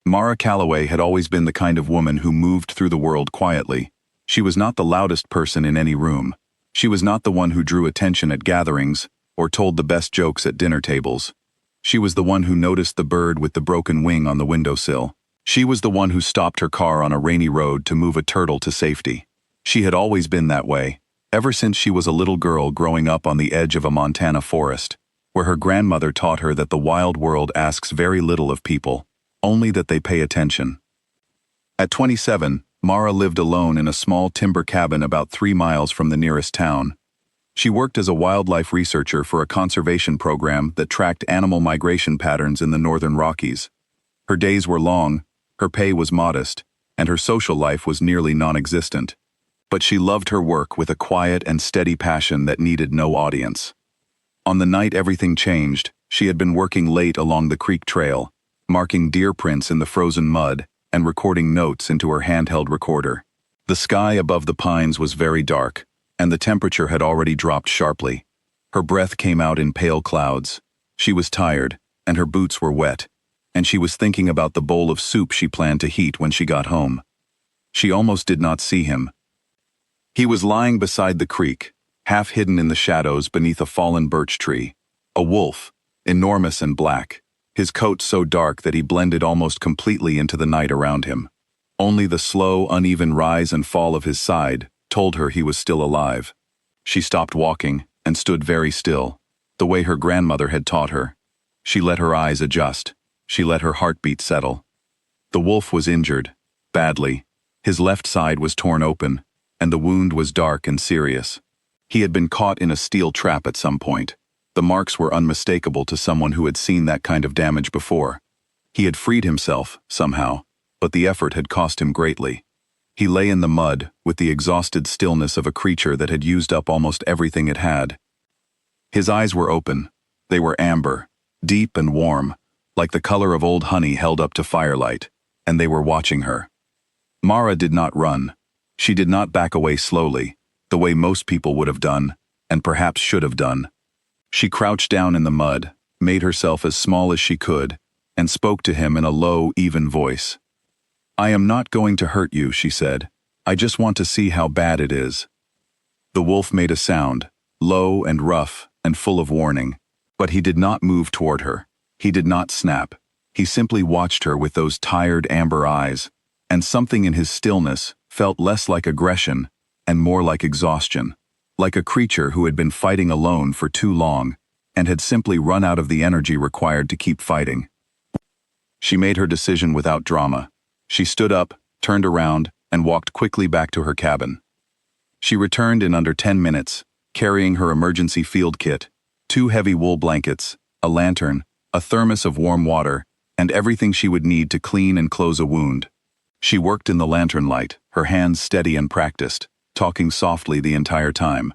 Mara Calloway had always been the kind of woman who moved through the world quietly. She was not the loudest person in any room. She was not the one who drew attention at gatherings or told the best jokes at dinner tables. She was the one who noticed the bird with the broken wing on the windowsill. She was the one who stopped her car on a rainy road to move a turtle to safety. She had always been that way, ever since she was a little girl growing up on the edge of a Montana forest, where her grandmother taught her that the wild world asks very little of people, only that they pay attention. At 27, Mara lived alone in a small timber cabin about 3 miles from the nearest town. She worked as a wildlife researcher for a conservation program that tracked animal migration patterns in the northern Rockies. Her days were long, her pay was modest, and her social life was nearly non-existent. But she loved her work with a quiet and steady passion that needed no audience. On the night everything changed, she had been working late along the creek trail, marking deer prints in the frozen mud and recording notes into her handheld recorder. The sky above the pines was very dark, and the temperature had already dropped sharply. Her breath came out in pale clouds. She was tired, and her boots were wet, and she was thinking about the bowl of soup she planned to heat when she got home. She almost did not see him. He was lying beside the creek, half hidden in the shadows beneath a fallen birch tree. A wolf, enormous and black, his coat so dark that he blended almost completely into the night around him. Only the slow, uneven rise and fall of his side told her he was still alive. She stopped walking and stood very still, the way her grandmother had taught her. She let her eyes adjust. She let her heartbeat settle. The wolf was injured, badly. His left side was torn open, and the wound was dark and serious. He had been caught in a steel trap at some point. The marks were unmistakable to someone who had seen that kind of damage before. He had freed himself, somehow, but the effort had cost him greatly. He lay in the mud with the exhausted stillness of a creature that had used up almost everything it had. His eyes were open. They were amber, deep and warm, like the color of old honey held up to firelight, and they were watching her. Mara did not run. She did not back away slowly, the way most people would have done, and perhaps should have done. She crouched down in the mud, made herself as small as she could, and spoke to him in a low, even voice. "I am not going to hurt you," she said. "I just want to see how bad it is." The wolf made a sound, low and rough and full of warning, but he did not move toward her. He did not snap. He simply watched her with those tired amber eyes, and something in his stillness felt less like aggression and more like exhaustion, like a creature who had been fighting alone for too long and had simply run out of the energy required to keep fighting. She made her decision without drama. She stood up, turned around, and walked quickly back to her cabin. She returned in under 10 minutes, carrying her emergency field kit, 2 heavy wool blankets, a lantern, a thermos of warm water, and everything she would need to clean and close a wound. She worked in the lantern light, her hands steady and practiced, talking softly the entire time,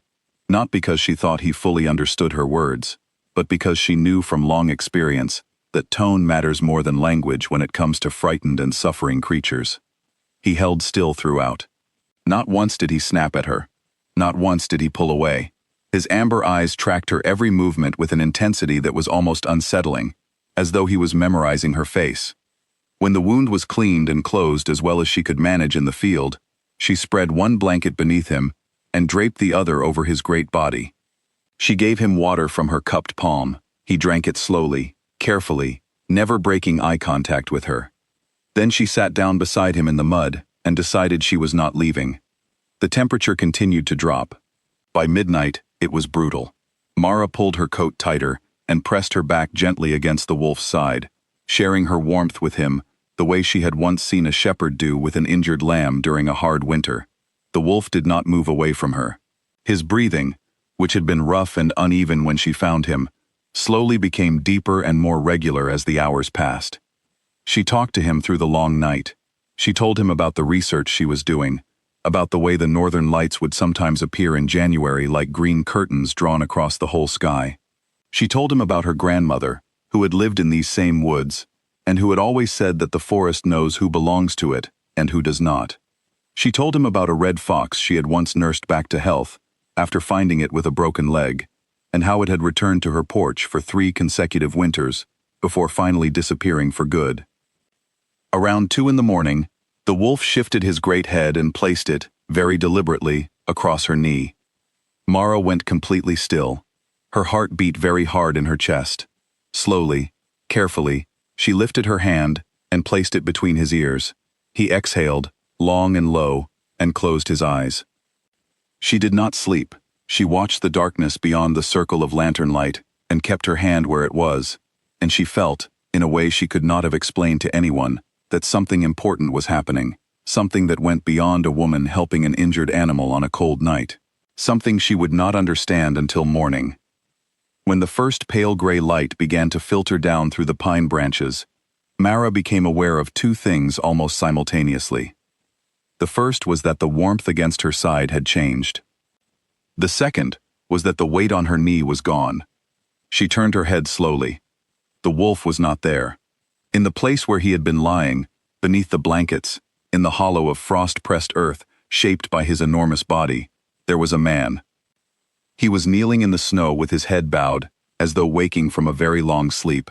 not because she thought he fully understood her words, but because she knew from long experience that tone matters more than language when it comes to frightened and suffering creatures. He held still throughout. Not once did he snap at her. Not once did he pull away. His amber eyes tracked her every movement with an intensity that was almost unsettling, as though he was memorizing her face. When the wound was cleaned and closed as well as she could manage in the field, she spread one blanket beneath him and draped the other over his great body. She gave him water from her cupped palm. He drank it slowly, carefully, never breaking eye contact with her. Then she sat down beside him in the mud and decided she was not leaving. The temperature continued to drop. By midnight, it was brutal. Mara pulled her coat tighter and pressed her back gently against the wolf's side, sharing her warmth with him the way she had once seen a shepherd do with an injured lamb during a hard winter. The wolf did not move away from her. His breathing, which had been rough and uneven when she found him, slowly became deeper and more regular as the hours passed. She talked to him through the long night. She told him about the research she was doing, about the way the northern lights would sometimes appear in January like green curtains drawn across the whole sky. She told him about her grandmother, who had lived in these same woods, and who had always said that the forest knows who belongs to it and who does not. She told him about a red fox she had once nursed back to health after finding it with a broken leg, and how it had returned to her porch for 3 consecutive winters before finally disappearing for good. Around 2 in the morning, the wolf shifted his great head and placed it, very deliberately, across her knee. Mara went completely still. Her heart beat very hard in her chest. Slowly, carefully, she lifted her hand and placed it between his ears. He exhaled, long and low, and closed his eyes. She did not sleep. She watched the darkness beyond the circle of lantern light and kept her hand where it was, and she felt, in a way she could not have explained to anyone, that something important was happening, something that went beyond a woman helping an injured animal on a cold night, something she would not understand until morning. When the first pale gray light began to filter down through the pine branches, Mara became aware of two things almost simultaneously. The first was that the warmth against her side had changed. The second was that the weight on her knee was gone. She turned her head slowly. The wolf was not there. In the place where he had been lying, beneath the blankets, in the hollow of frost-pressed earth shaped by his enormous body, there was a man. He was kneeling in the snow with his head bowed, as though waking from a very long sleep.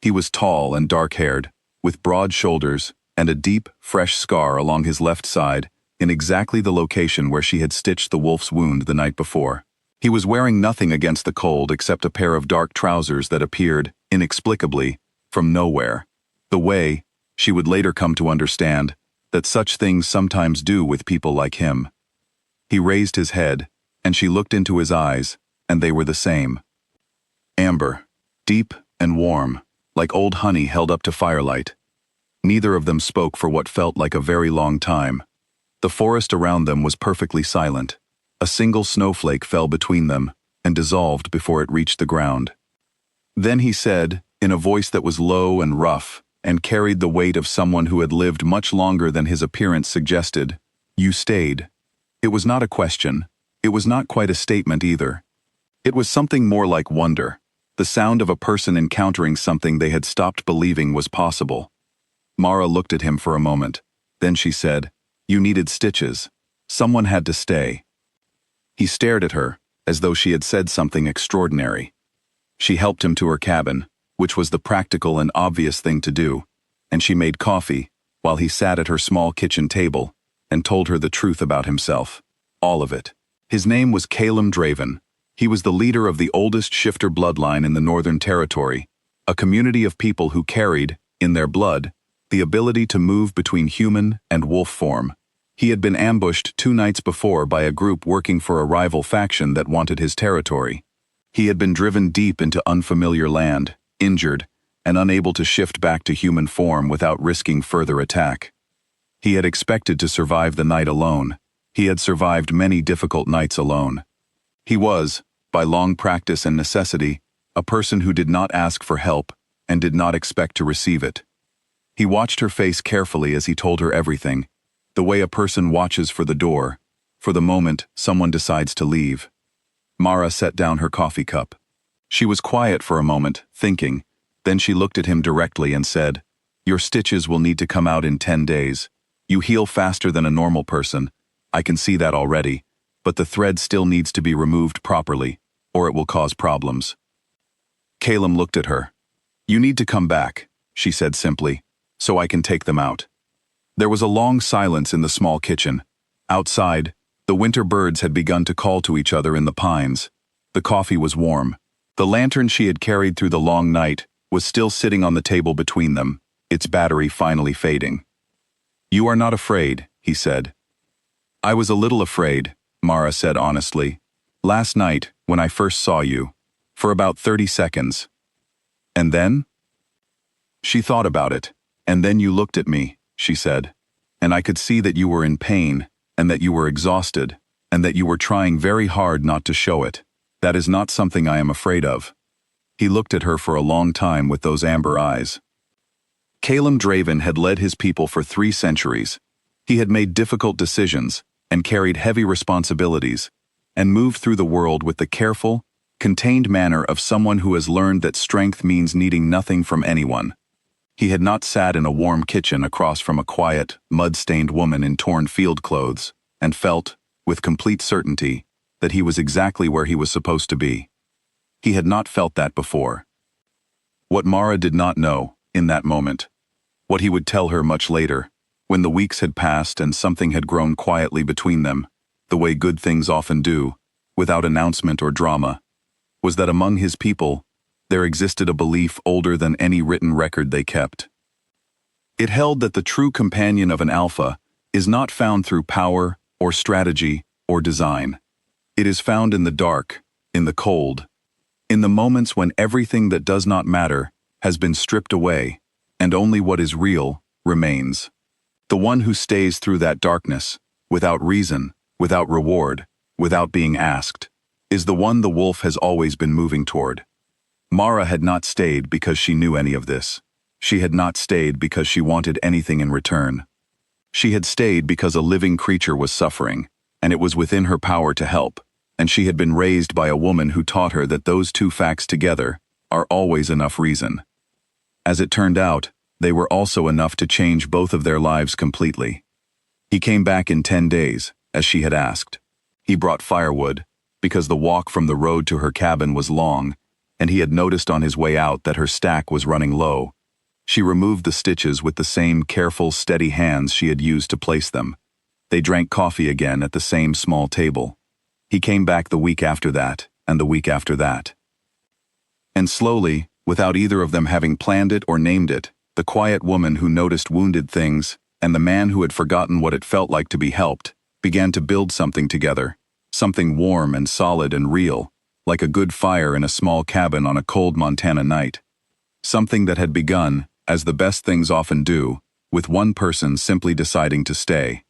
He was tall and dark-haired, with broad shoulders and a deep, fresh scar along his left side, in exactly the location where she had stitched the wolf's wound the night before. He was wearing nothing against the cold except a pair of dark trousers that appeared, inexplicably, from nowhere. The way, she would later come to understand, that such things sometimes do with people like him. He raised his head, and she looked into his eyes, and they were the same. Amber, deep and warm, like old honey held up to firelight. Neither of them spoke for what felt like a very long time. The forest around them was perfectly silent. A single snowflake fell between them and dissolved before it reached the ground. Then he said, in a voice that was low and rough and carried the weight of someone who had lived much longer than his appearance suggested, "You stayed." It was not a question. It was not quite a statement either. It was something more like wonder, the sound of a person encountering something they had stopped believing was possible. Mara looked at him for a moment. Then she said, "You needed stitches. Someone had to stay." He stared at her, as though she had said something extraordinary. She helped him to her cabin, which was the practical and obvious thing to do, and she made coffee, while he sat at her small kitchen table, and told her the truth about himself. All of it. His name was Calum Draven. He was the leader of the oldest shifter bloodline in the Northern Territory, a community of people who carried, in their blood, the ability to move between human and wolf form. He had been ambushed 2 nights before by a group working for a rival faction that wanted his territory. He had been driven deep into unfamiliar land, injured, and unable to shift back to human form without risking further attack. He had expected to survive the night alone. He had survived many difficult nights alone. He was, by long practice and necessity, a person who did not ask for help and did not expect to receive it. He watched her face carefully as he told her everything, the way a person watches for the door, for the moment someone decides to leave. Mara set down her coffee cup. She was quiet for a moment, thinking. Then she looked at him directly and said, "Your stitches will need to come out in 10 days. You heal faster than a normal person. I can see that already, but the thread still needs to be removed properly, or it will cause problems." Calum looked at her. "You need to come back," she said simply, "so I can take them out." There was a long silence in the small kitchen. Outside, the winter birds had begun to call to each other in the pines. The coffee was warm. The lantern she had carried through the long night was still sitting on the table between them, its battery finally fading. "You are not afraid," he said. "I was a little afraid," Mara said honestly. "Last night, when I first saw you, for about 30 seconds. And then?" She thought about it. "And then you looked at me," she said, "and I could see that you were in pain, and that you were exhausted, and that you were trying very hard not to show it. That is not something I am afraid of." He looked at her for a long time with those amber eyes. Calum Draven had led his people for 3 centuries. He had made difficult decisions, and carried heavy responsibilities, and moved through the world with the careful, contained manner of someone who has learned that strength means needing nothing from anyone. He had not sat in a warm kitchen across from a quiet, mud-stained woman in torn field clothes, and felt, with complete certainty, that he was exactly where he was supposed to be. He had not felt that before. What Mara did not know, in that moment, What he would tell her much later, when the weeks had passed and something had grown quietly between them, the way good things often do, without announcement or drama, was that among his people, there existed a belief older than any written record they kept. It held that the true companion of an alpha is not found through power or strategy or design. It is found in the dark, in the cold, in the moments when everything that does not matter has been stripped away, and only what is real remains. The one who stays through that darkness, without reason, without reward, without being asked, is the one the wolf has always been moving toward. Mara had not stayed because she knew any of this. She had not stayed because she wanted anything in return. She had stayed because a living creature was suffering, and it was within her power to help, and she had been raised by a woman who taught her that those two facts together are always enough reason. As it turned out, they were also enough to change both of their lives completely. He came back in 10 days, as she had asked. He brought firewood, because the walk from the road to her cabin was long, and he had noticed on his way out that her stack was running low. She removed the stitches with the same careful, steady hands she had used to place them. They drank coffee again at the same small table. He came back the week after that, and the week after that. And slowly, without either of them having planned it or named it, the quiet woman who noticed wounded things, and the man who had forgotten what it felt like to be helped, began to build something together, something warm and solid and real, like a good fire in a small cabin on a cold Montana night. Something that had begun, as the best things often do, with one person simply deciding to stay.